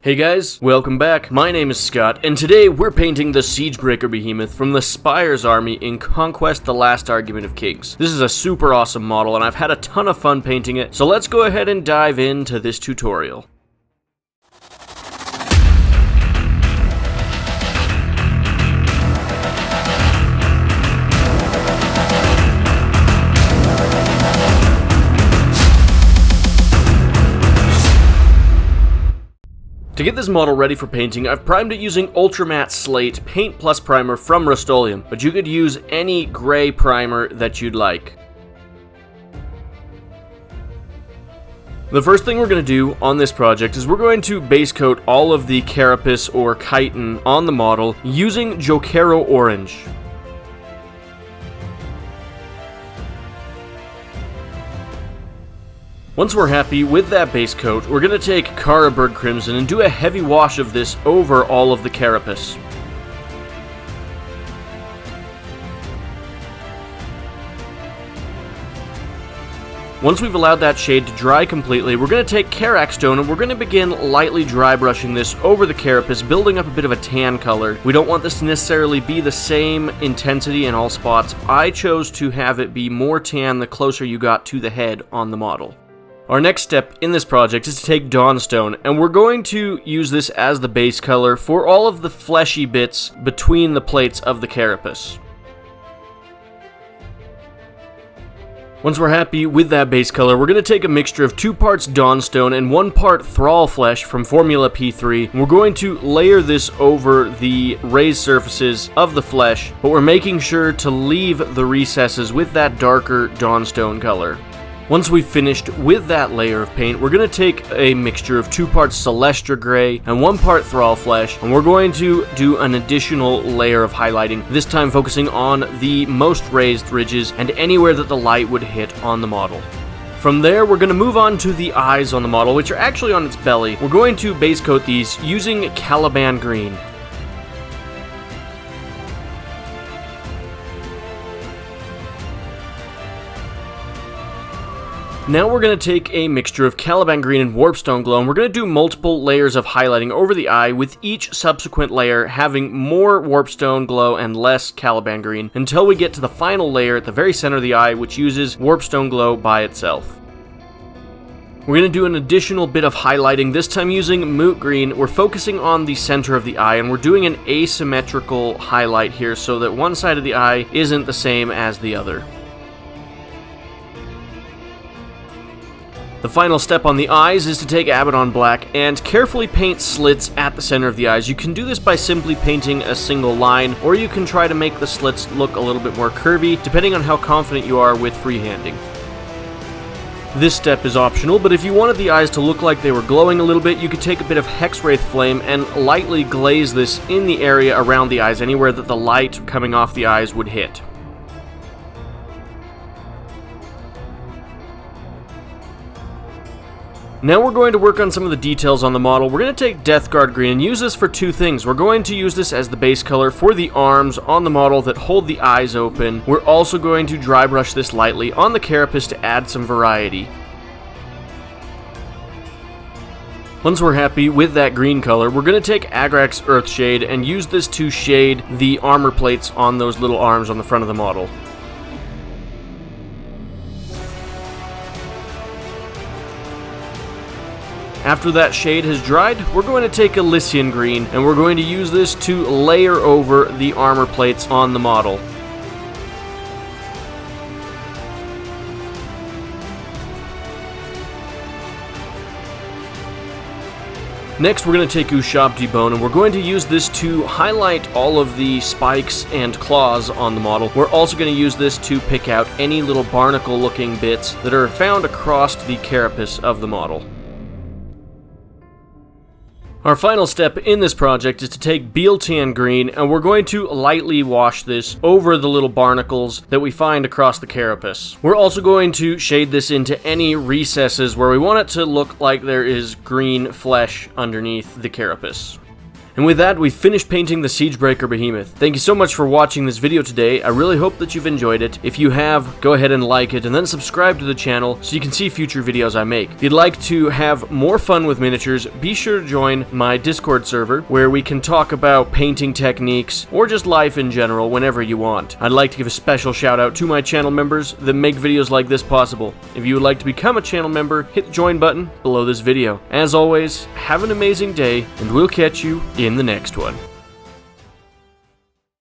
Hey guys, welcome back. My name is Scott, and today we're painting the Siegebreaker Behemoth from the Spires army in Conquest: The Last Argument of Kings. This is a super awesome model, and I've had a ton of fun painting it, so let's go ahead and dive into this tutorial. To get this model ready for painting, I've primed it using Ultramatte Slate Paint Plus Primer from Rust-Oleum, but you could use any gray primer that you'd like. The first thing we're going to do on this project is we're going to base coat all of the carapace or chitin on the model using Jokaero Orange. Once we're happy with that base coat, we're going to take Carroburg Crimson and do a heavy wash of this over all of the carapace. Once we've allowed that shade to dry completely, we're going to take Karak Stone and we're going to begin lightly dry brushing this over the carapace, building up a bit of a tan color. We don't want this to necessarily be the same intensity in all spots. I chose to have it be more tan the closer you got to the head on the model. Our next step in this project is to take Dawnstone, and we're going to use this as the base color for all of the fleshy bits between the plates of the carapace. Once we're happy with that base color, we're going to take a mixture of 2 parts Dawnstone and 1 part Thrall Flesh from Formula P3. We're going to layer this over the raised surfaces of the flesh, but we're making sure to leave the recesses with that darker Dawnstone color. Once we've finished with that layer of paint, we're going to take a mixture of 2 parts Celestra Grey and 1 part Thrall Flesh, and we're going to do an additional layer of highlighting, this time focusing on the most raised ridges and anywhere that the light would hit on the model. From there, we're going to move on to the eyes on the model, which are actually on its belly. We're going to base coat these using Caliban Green. Now we're going to take a mixture of Caliban Green and Warpstone Glow, and we're going to do multiple layers of highlighting over the eye, with each subsequent layer having more Warpstone Glow and less Caliban Green, until we get to the final layer at the very center of the eye, which uses Warpstone Glow by itself. We're going to do an additional bit of highlighting, this time using Moot Green. We're focusing on the center of the eye, and we're doing an asymmetrical highlight here so that one side of the eye isn't the same as the other. The final step on the eyes is to take Abaddon Black and carefully paint slits at the center of the eyes. You can do this by simply painting a single line, or you can try to make the slits look a little bit more curvy, depending on how confident you are with freehanding. This step is optional, but if you wanted the eyes to look like they were glowing a little bit, you could take a bit of Hexwraith Flame and lightly glaze this in the area around the eyes, anywhere that the light coming off the eyes would hit. Now we're going to work on some of the details on the model. We're going to take Deathguard Green and use this for 2 things. We're going to use this as the base color for the arms on the model that hold the eyes open. We're also going to dry brush this lightly on the carapace to add some variety. Once we're happy with that green color, we're going to take Agrax Earthshade and use this to shade the armor plates on those little arms on the front of the model. After that shade has dried, we're going to take Elysian Green, and we're going to use this to layer over the armor plates on the model. Next, we're going to take Ushabti Bone, and we're going to use this to highlight all of the spikes and claws on the model. We're also going to use this to pick out any little barnacle-looking bits that are found across the carapace of the model. Our final step in this project is to take Biel-Tan Green, and we're going to lightly wash this over the little barnacles that we find across the carapace. We're also going to shade this into any recesses where we want it to look like there is green flesh underneath the carapace. And with that, we finished painting the Siegebreaker Behemoth. Thank you so much for watching this video today. I really hope that you've enjoyed it. If you have, go ahead and like it, and then subscribe to the channel so you can see future videos I make. If you'd like to have more fun with miniatures, be sure to join my Discord server, where we can talk about painting techniques, or just life in general, whenever you want. I'd like to give a special shout out to my channel members that make videos like this possible. If you would like to become a channel member, hit the join button below this video. As always, have an amazing day, and we'll catch you in the next one.